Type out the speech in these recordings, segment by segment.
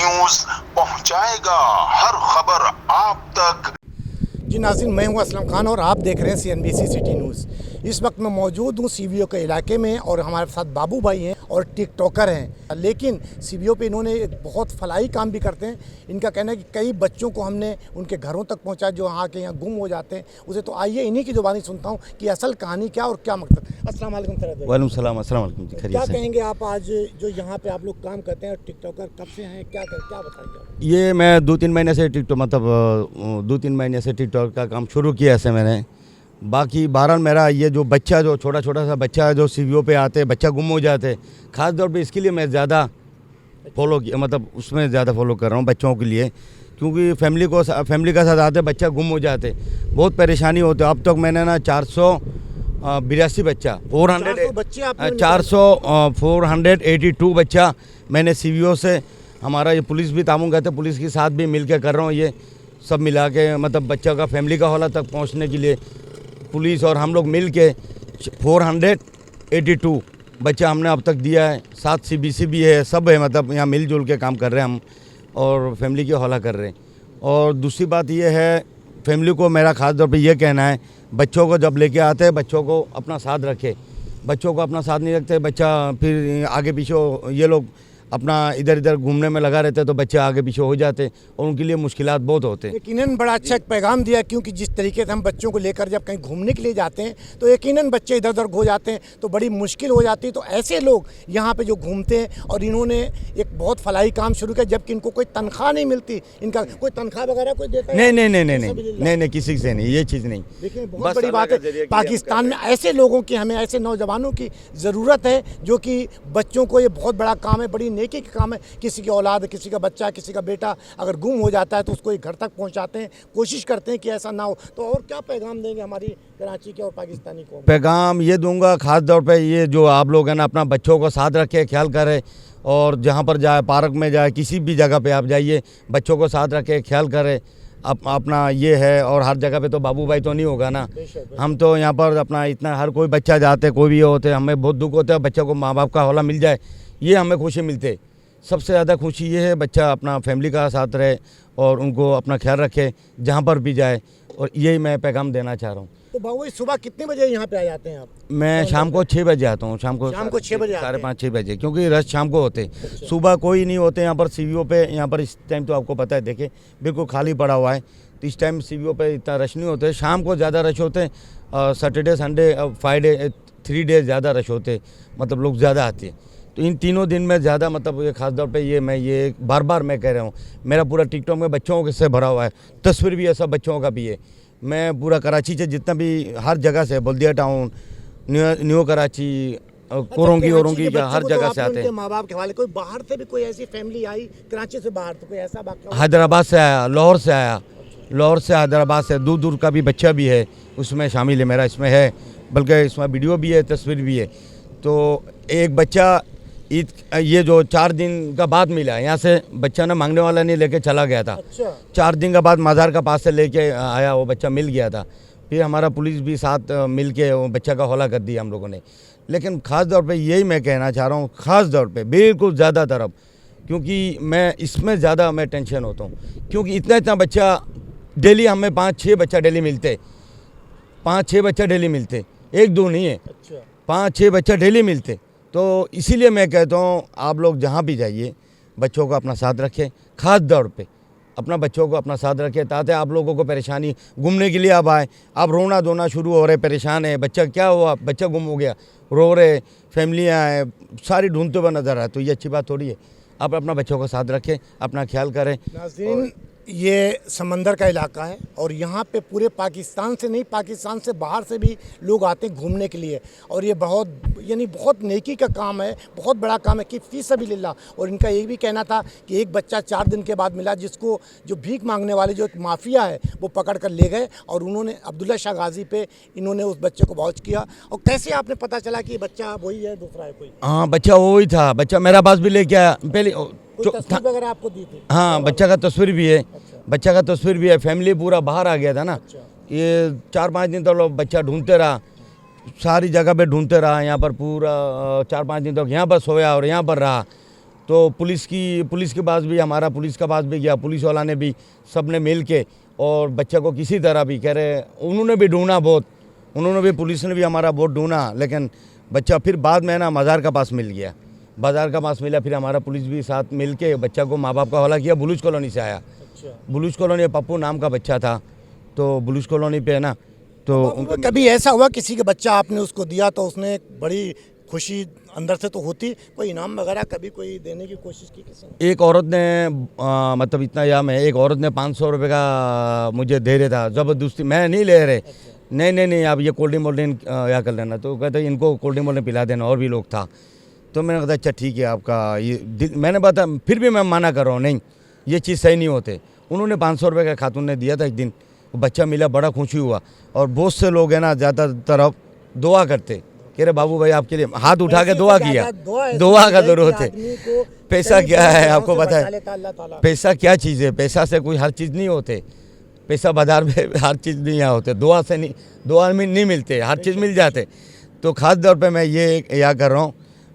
News पहुंचाएगा हर खबर आप तक। जी नाज़रीन, मैं हूं असलम खान और आप देख रहे हैं CNBC सिटी न्यूज़। इस वक्त मैं मौजूद हूं CBO के इलाके में और हमारे साथ बाबू भाई हैं और टिकटॉकर हैं। लेकिन CBO पे इन्होंने एक बहुत फलाही काम भी करते हैं। इनका कहना है कि कई बच्चों को हमने उनके घरों तक पहुंचाया जो यहाँ के गुम हो जाते हैं उसे। तो आइए इन्हीं की ज़ुबानी सुनता हूँ कि असल कहानी क्या और क्या मकसद। अस्सलाम वालेकुम सर। वालेकुम सलाम। अस्सलाम वालेकुम जी, खैरियत क्या से। कहेंगे आप आज जो यहाँ पे आप लोग काम करते हैं, टिकटॉकर कब से हैं, क्या बताएंगे आप? ये मैं 2-3 महीने से टिकटॉक मतलब 2-3 महीने से टिकटॉक का काम शुरू किया ऐसे मैंने। बाकी बहरहाल मेरा ये जो बच्चा जो छोटा सा बच्चा जो CBO पे आते बच्चा गुम हो जाते, ख़ास तौर पे इसके लिए मैं ज़्यादा फॉलो किया, मतलब उसमें ज़्यादा फॉलो कर रहा हूँ बच्चों के लिए, क्योंकि फैमिली का साथ आते बच्चा गुम हो जाते, बहुत परेशानी होती है। अब तक मैंने ना 482 बच्चा 482 बच्चा मैंने CBO से, हमारा ये पुलिस भी तामुन कहते हैं, पुलिस के साथ भी मिल के कर रहा हूँ। ये सब मिला के मतलब बच्चा का फैमिली का हवाला तक पहुँचने के लिए पुलिस और हम लोग मिल के 482 बच्चा हमने अब तक दिया है। 7 CBC भी है, सब है, मतलब यहाँ मिलजुल के काम कर रहे हैं हम और फैमिली के हवाला कर रहे हैं। और दूसरी बात ये है, फैमिली को मेरा ख़ास तौर पे ये कहना है, बच्चों को जब लेके आते हैं बच्चों को अपना साथ रखे। बच्चों को अपना साथ नहीं रखते, बच्चा फिर आगे पीछे ये लोग अपना इधर इधर घूमने में लगा रहते हैं तो बच्चे आगे पीछे हो जाते और उनके लिए मुश्किलात बहुत होते हैं। यकीनन बड़ा अच्छा एक पैगाम दिया, क्योंकि जिस तरीके से हम बच्चों को लेकर जब कहीं घूमने के लिए जाते हैं तो यकीनन बच्चे इधर उधर खो जाते हैं तो बड़ी मुश्किल हो जाती है। तो ऐसे लोग यहाँ पे जो घूमते हैं और इन्होंने एक बहुत फलाही काम शुरू किया, जबकि इनको कोई तनख्वाह नहीं मिलती, इनका कोई तनख्वाह वगैरह कोई देता है नहीं, किसी से नहीं, ये चीज़ नहीं। देखिए बहुत बड़ी बात है, पाकिस्तान में ऐसे लोगों की, हमें ऐसे नौजवानों की ज़रूरत है जो कि बच्चों को, ये बहुत बड़ा काम है, बड़ी नेकी का काम है। किसी की औलाद, किसी का बच्चा, किसी का बेटा अगर गुम हो जाता है तो उसको एक घर तक पहुंचाते हैं, कोशिश करते हैं कि ऐसा ना हो। तो और क्या पैगाम देंगे हमारी कराची के और पाकिस्तानी को? पैगाम ये दूंगा ख़ास तौर पे, ये जो आप लोग हैं ना, अपना बच्चों को साथ रखे, ख्याल करें, और जहाँ पर जाए, पार्क में जाए, किसी भी जगह पे आप जाइए, बच्चों को साथ रखे, ख्याल करें अपना ये है। और हर जगह पे तो बाबू भाई तो नहीं होगा ना, हम तो यहाँ पर अपना इतना, हर कोई बच्चा जाते, कोई भी होते, हमें बहुत दुख होता है बच्चों को माँ बाप का हौला मिल जाए, ये हमें खुशी मिलते। सबसे ज़्यादा खुशी ये है बच्चा अपना फैमिली का साथ रहे और उनको अपना ख्याल रखे जहाँ पर भी जाए, और यही मैं पैगाम देना चाह रहा हूँ। तो बाबू सुबह कितने बजे यहाँ पे आ जाते हैं आप? मैं शाम को 6 बजे आता हूँ, शाम को 6 बजे, 5:30-6 बजे, क्योंकि रश शाम को होते। सुबह कोई नहीं होते यहाँ पर CBO पे। यहाँ पर इस टाइम तो आपको पता है, देखे बिल्कुल खाली पड़ा हुआ है, तो इस टाइम CBO पे इतना रश नहीं होते। शाम को ज़्यादा रश होते, सैटरडे संडे फ्राइडे 3 डेज ज़्यादा रश होते, मतलब लोग ज़्यादा आते हैं। तो इन तीनों दिन में ज़्यादा, मतलब ये खास तौर पे ये मैं ये बार मैं कह रहा हूँ, मेरा पूरा टिकटॉक में बच्चों से भरा हुआ है, तस्वीर भी है, सब बच्चों का भी है। मैं पूरा कराची से जितना भी हर जगह से, बल्दिया टाउन, न्यू कराची, कोरोंगी का हर जगह से आते हैं। माँ बाप के हवाले कोई बाहर से भी कोई ऐसी फैमिली आई कराची से बाहर, तो कोई ऐसा वाक़या? हैदराबाद से आया, लाहौर से आया, लाहौर से, हैदराबाद से, दूर दूर का भी बच्चा भी है उसमें शामिल है, मेरा इसमें है, बल्कि इसमें वीडियो भी है, तस्वीर भी है। तो एक बच्चा ईद, ये जो 4 दिन का बाद मिला, यहाँ से बच्चा ना मांगने वाला नहीं, लेके चला गया था। अच्छा। 4 दिन का बाद मज़ार का पास से लेके आया, वो बच्चा मिल गया था। फिर हमारा पुलिस भी साथ मिल के वो बच्चा का हौला कर दिया हम लोगों ने। लेकिन ख़ास तौर पे यही मैं कहना चाह रहा हूँ, ख़ास तौर पे बिल्कुल ज़्यादा तरफ, क्योंकि मैं इसमें ज़्यादा मैं टेंशन होता हूँ, क्योंकि इतना बच्चा डेली, हमें 5-6 बच्चा डेली मिलते, 5-6 बच्चा डेली मिलते, 1-2 नहीं है। अच्छा। 5-6 बच्चा डेली मिलते। तो इसीलिए मैं कहता हूँ आप लोग जहाँ भी जाइए बच्चों को अपना साथ रखें, ख़ास तौर पे अपना बच्चों को अपना साथ रखें, ताकि आप लोगों को परेशानी, घूमने के लिए आप आए, आप रोना धोना शुरू हो रहे, परेशान है, बच्चा क्या हुआ, बच्चा गुम हो गया, रो रहे, फैमिलियाँ हैं, सारी ढूंढते हुए नज़र आए, तो ये अच्छी बात थोड़ी है। आप अपना बच्चों का साथ रखें, अपना ख्याल करें। नाज़रीन, ये समंदर का इलाका है और यहाँ पे पूरे पाकिस्तान से नहीं, पाकिस्तान से बाहर से भी लोग आते हैं घूमने के लिए, और ये बहुत नेकी का काम है, बहुत बड़ा काम है कि फ़ी सबिलिल्लाह। और इनका ये भी कहना था कि एक बच्चा 4 दिन के बाद मिला, जिसको जो भीख मांगने वाले जो एक माफिया है वो पकड़ कर ले गए, और उन्होंने अब्दुल्ला शाह गाजी पे इन्होंने उस बच्चे को वॉच किया। और कैसे आपने पता चला कि बच्चा वही है, दूसरा है कोई? हाँ, बच्चा वही था, बच्चा मेरा पास भी लेके आया पहले, तस्वीर वगैरह आपको दी थी? हाँ, बच्चा का तस्वीर भी है। अच्छा। बच्चा का तस्वीर भी है, फैमिली पूरा बाहर आ गया था ना। अच्छा। ये 4-5 दिन तक लोग बच्चा ढूंढते रहा, सारी जगह पे ढूंढते रहा, यहाँ पर पूरा 4-5 दिन तक यहाँ पर सोया और यहाँ पर रहा। तो पुलिस के पास भी हमारा पुलिस का पास भी गया, पुलिस वाला ने भी सब ने मिल के और बच्चा को किसी तरह भी कह रहे, उन्होंने भी ढूंढा बहुत, उन्होंने भी पुलिस ने भी हमारा बहुत ढूंढा, लेकिन बच्चा फिर बाद में ना मज़ार का पास मिल गया, बाज़ार का पास मिला। फिर हमारा पुलिस भी साथ मिल के बच्चा को माँ बाप का हवाला किया। बुलूच कॉलोनी से आया, बुलूच कॉलोनी, पप्पू नाम का बच्चा था, तो बुलूच कॉलोनी पे है ना। तो कभी ऐसा हुआ किसी के बच्चा आपने उसको दिया तो उसने बड़ी खुशी अंदर से तो होती, कोई इनाम वगैरह कभी कोई देने की कोशिश की किसी ने? एक औरत ने मतलब इतना याद है, एक औरत ने 500 रुपये का मुझे दे रहा था ज़बरदस्ती, मैं नहीं ले रहे, नहीं आप ये कोल्ड ड्रिंक या कर लेना, तो कहते इनको कोल्ड ड्रिंक पिला देना, और भी लोग था। तो मैंने कहा अच्छा ठीक है आपका ये मैंने बता, फिर भी मैं मना कर रहा हूँ, नहीं ये चीज़ सही नहीं होते। उन्होंने 500 रुपये का खातून ने दिया था, एक दिन बच्चा मिला, बड़ा खुशी हुआ। और बहुत से लोग हैं ना ज़्यादातर अब दुआ करते, कह रहे बाबू भाई आपके लिए हाथ उठा के दुआ किया, दुआ का ज़रूरत है। पैसा क्या है आपको पता है, पैसा क्या चीज़ है, पैसा से कोई हर चीज़ नहीं होते, पैसा बाजार में हर चीज़ नहीं यहाँ होते, दुआ से नहीं, दुआ में नहीं मिलते, हर चीज़ मिल जाते। तो ख़ास तौर पे मैं ये याद कर रहा हूँ,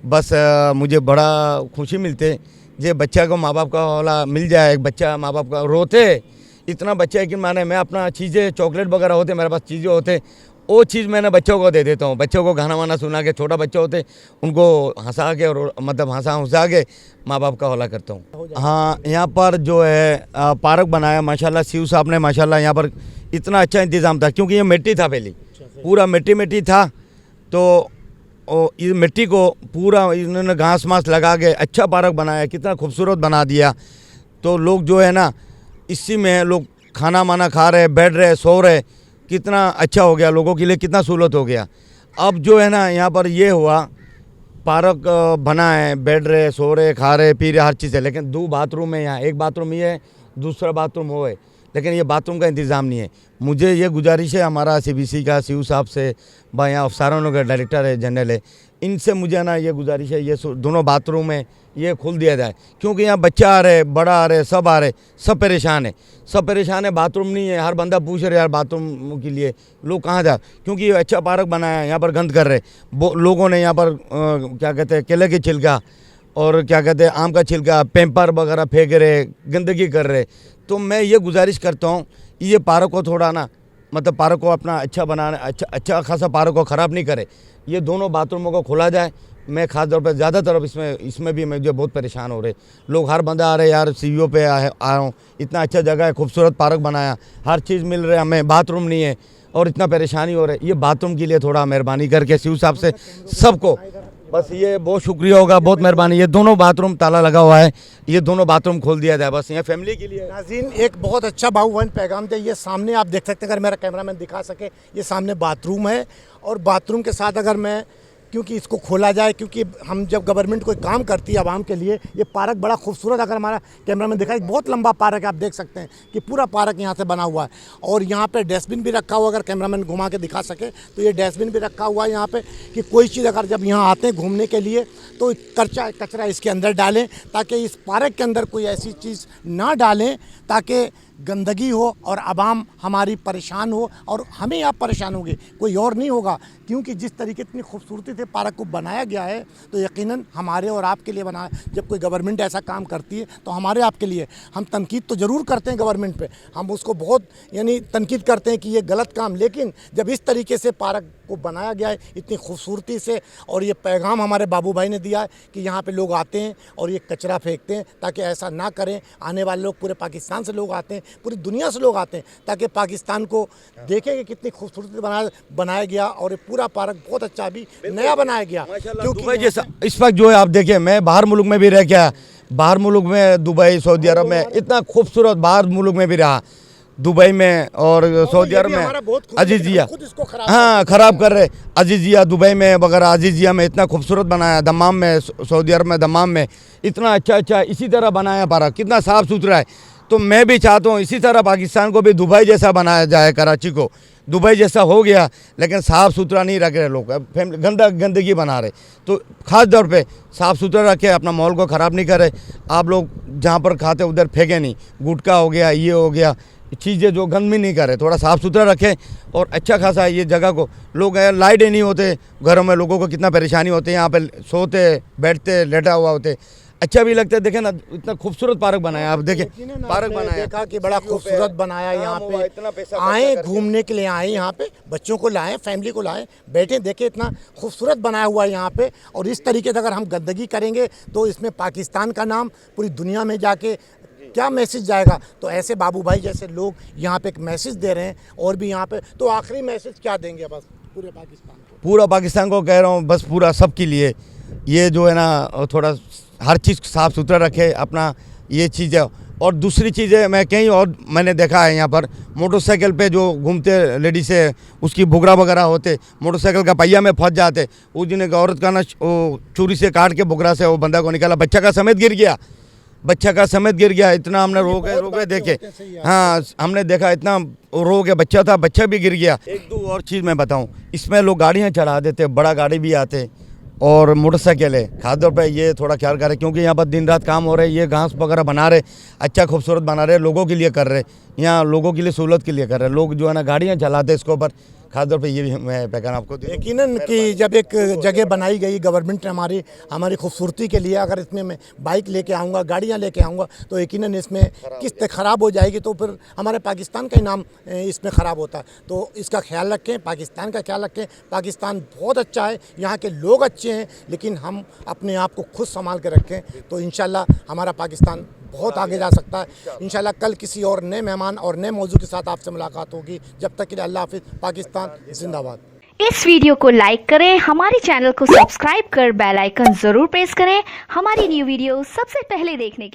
बस मुझे बड़ा खुशी मिलते जे बच्चा को माँ बाप का हवाला मिल जाए। एक बच्चा माँ बाप का रोते, इतना बच्चा है कि माने मैं अपना चीज़ें चॉकलेट वगैरह होते मेरे पास चीज़ें होते, वो चीज़ मैंने बच्चों को दे देता हूँ। बच्चों को गाना वाना सुना के, छोटा बच्चा होते उनको हंसा के और मतलब हंसा के माँ बाप का हवाला करता हूँ। हाँ, यहाँ पर जो है पार्क बनाया माशाल्लाह, शिव साहब ने माशाल्लाह, यहाँ पर इतना अच्छा इंतज़ाम था, क्योंकि ये मिट्टी था पहले, पूरा मिट्टी था। तो इस मिट्टी को पूरा इन्होंने घास मास लगा के अच्छा पार्क बनाया, कितना खूबसूरत बना दिया। तो लोग जो है ना इसी में लोग खाना माना खा रहे, बैठ रहे, सो रहे, कितना अच्छा हो गया, लोगों के लिए कितना सहूलत हो गया। अब जो है ना यहाँ पर ये हुआ, पार्क बना है, बैठ रहे, सो रहे, खा रहे, पी रहे, हर चीज़ है, लेकिन 2 बाथरूम है यहाँ, एक बाथरूम ये है, दूसरा बाथरूम वो है, लेकिन ये बाथरूम का इंतज़ाम नहीं है। मुझे ये गुजारिश है हमारा CBC का शिव साहब से, भाई यहाँ अफसरानों का डायरेक्टर है, जनरल है, इनसे मुझे ना ये गुजारिश है, ये दोनों बाथरूम है ये खोल दिया जाए, क्योंकि यहाँ बच्चा आ रहे, बड़ा आ रहे, सब आ रहे, सब परेशान है, बाथरूम नहीं है। हर बंदा पूछ रहे यार बाथरूम के लिए लोग कहाँ जाए, क्योंकि ये अच्छा पार्क बनाया है, यहाँ पर गंद कर रहे लोगों ने, यहाँ पर क्या कहते हैं केले की छिलका और क्या कहते हैं आम का छिलका, पेपर वगैरह फेंक रहे, गंदगी कर रहे। तो मैं ये गुजारिश करता हूँ ये पार्क को थोड़ा ना मतलब पार्क को अपना अच्छा बनाना, अच्छा खासा पार्क को ख़राब नहीं करे, ये दोनों बाथरूमों को खोला जाए। मैं खास तौर पर ज़्यादातर इसमें भी मैं जो बहुत परेशान हो रहे लोग, हर बंदा आ रहे यार CBO पे आ रहा हूँ, इतना अच्छा जगह है, खूबसूरत पार्क बनाया, हर चीज़ मिल रहा है, हमें बाथरूम नहीं है और इतना परेशानी हो रही है। ये बाथरूम के लिए थोड़ा मेहरबानी करके शिव साहब से सबको बस ये बहुत शुक्रिया होगा, बहुत मेहरबानी। ये दोनों बाथरूम ताला लगा हुआ है, ये दोनों बाथरूम खोल दिया जाए, बस यहाँ फैमिली के लिए। नाज़रीन, एक बहुत अच्छा भावुक पैगाम थे। ये सामने आप देख सकते हैं, अगर मेरा कैमरामैन दिखा सके, ये सामने बाथरूम है और बाथरूम के साथ अगर मैं क्योंकि इसको खोला जाए, क्योंकि हम जब गवर्नमेंट कोई काम करती है आवाम के लिए, ये पार्क बड़ा खूबसूरत, अगर हमारा कैमरामैन दिखाए, बहुत लंबा पार्क है, आप देख सकते हैं कि पूरा पार्क यहाँ से बना हुआ है। और यहाँ पे डस्टबिन भी रखा हुआ, अगर कैमरामैन घुमा के दिखा सके तो ये डस्टबिन भी रखा हुआ है यहाँ पे, कि कोई चीज़ अगर जब यहाँ आते हैं घूमने के लिए तो कचरा इसके अंदर डालें, ताकि इस पार्क के अंदर कोई ऐसी चीज़ ना डालें ताकि गंदगी हो और आवाम हमारी परेशान हो और हमें आप परेशान होंगे, कोई और नहीं होगा। क्योंकि जिस तरीके इतनी खूबसूरती से पार्क को बनाया गया है तो यकीनन हमारे और आपके लिए बना है। जब कोई गवर्नमेंट ऐसा काम करती है तो हमारे आपके लिए, हम तनकीद तो ज़रूर करते हैं गवर्नमेंट पे, हम उसको बहुत तनकीद करते हैं कि ये गलत काम, लेकिन जब इस तरीके से पार्क को बनाया गया है इतनी खूबसूरती से, और ये पैगाम हमारे बाबू भाई ने दिया है कि यहाँ पे लोग आते हैं और ये कचरा फेंकते हैं, ताकि ऐसा ना करें। आने वाले लोग पूरे पाकिस्तान से लोग आते हैं, पूरी दुनिया से लोग आते हैं, ताकि पाकिस्तान को देखें कि कितनी खूबसूरती बनाया गया। और ये पूरा पार्क बहुत अच्छा अभी नया बनाया गया, क्योंकि जैसा इस वक्त जो है आप देखिए, मैं बाहर मुल्क में भी रह गया, बाहर मुल्क में दुबई, सऊदी अरब में, इतना खूबसूरत बाहर मुल्क में भी रहा, दुबई में और सऊदी अरब में अजीजिया, हाँ ख़राब कर रहे, अजीजिया दुबई में वगैरह, अजीजिया में इतना खूबसूरत बनाया, दमाम में, सऊदी अरब में दमाम में इतना अच्छा इसी तरह बनाया पार्क, कितना साफ़ सुथरा है। तो मैं भी चाहता हूँ इसी तरह पाकिस्तान को भी दुबई जैसा बनाया जाए, कराची को दुबई जैसा हो गया, लेकिन साफ़ सुथरा नहीं रख रहे लोग, गंदगी बना रहे। तो ख़ास तौर पे साफ़ सुथरा रखे, अपना माहौल को ख़राब नहीं करे। आप लोग जहाँ पर खाते उधर फेंके नहीं, गुटखा हो गया, ये हो गया, चीज़ें जो गंद में नहीं करे, थोड़ा साफ़ सुथरा रखें और अच्छा खासा ये जगह को। लोग लाइट ही नहीं होते घरों में, लोगों को कितना परेशानी होती है, यहाँ पे सोते बैठते लेटा हुआ होते, अच्छा भी लगता है। देखे ना इतना खूबसूरत पार्क बनाया, आप देखें पार्क आपने बनाया, देखा कि बड़ा खूबसूरत बनाया यहाँ पे। इतना पैसा आए घूमने के लिए आए यहाँ पे, बच्चों को लाएं, फैमिली को लाएं, बैठे देखें, इतना खूबसूरत बनाया हुआ है यहाँ पे। और इस तरीके से अगर हम गंदगी करेंगे तो इसमें पाकिस्तान का नाम पूरी दुनिया में जाके क्या मैसेज जाएगा। तो ऐसे बाबू भाई जैसे लोग यहाँ पे एक मैसेज दे रहे हैं और भी यहाँ पे। तो आखिरी मैसेज क्या देंगे बस पूरे पाकिस्तान को? पूरा पाकिस्तान को कह रहा हूँ, बस पूरा सबके लिए ये जो है ना थोड़ा हर चीज़ साफ़ सुथरा रखे अपना, ये चीज़ है। और दूसरी चीज़ है, मैं कहीं और मैंने देखा है यहाँ पर मोटरसाइकिल पे जो घूमते लेडीज है, उसकी बुगरा वगैरह होते, मोटरसाइकिल का पहिया में फंस जाते। उस दिन एक औरत का ना वो चूरी से काट के बुगरा से वो बंदा को निकाला, बच्चा का समेत गिर गया, बच्चा का समेत गिर गया। इतना हमने रोके देखे, हाँ हमने देखा, इतना रो के बच्चा था, बच्चा भी गिर गया। एक दो और चीज़ मैं बताऊं, इसमें लोग गाड़ियां चढ़ा देते, बड़ा गाड़ी भी आते और मोटरसाइकिल है। खासतौर पे ये थोड़ा ख्याल करें, क्योंकि यहाँ पर दिन रात काम हो रहे, ये घास वगैरह बना रहे, अच्छा खूबसूरत बना रहे, लोगों के लिए कर रहे, यहाँ लोगों के लिए सहूलत के लिए कर रहे। लोग जो है ना गाड़ियाँ चलाते इसके ऊपर, खासतौर पे ये भी मैं पैगाम आपको दे दूं। यकीनन कि जब एक जगह बनाई गई गवर्नमेंट ने हमारी खूबसूरती के लिए, अगर इसमें मैं बाइक लेके आऊँगा, गाड़ियाँ लेके आऊँगा, तो यकीनन इसमें किस्त ख़राब हो जाएगी, तो फिर हमारे पाकिस्तान का ही नाम इसमें ख़राब होता है। तो इसका ख्याल रखें, पाकिस्तान का ख्याल रखें। पाकिस्तान बहुत अच्छा है, यहाँ के लोग अच्छे हैं, लेकिन हम अपने आप को खुद संभाल के रखें तो इंशाल्लाह हमारा पाकिस्तान बहुत आगे जा सकता है। इंशाल्लाह कल किसी और नए मेहमान और नए मौजू के साथ आपसे मुलाकात होगी। जब तक के लिए अल्लाह हाफिज़। पाकिस्तान जिंदाबाद। इस वीडियो को लाइक करें, हमारे चैनल को सब्सक्राइब कर बेल आइकन जरूर प्रेस करें हमारी न्यू वीडियो सबसे पहले देखने के लिए।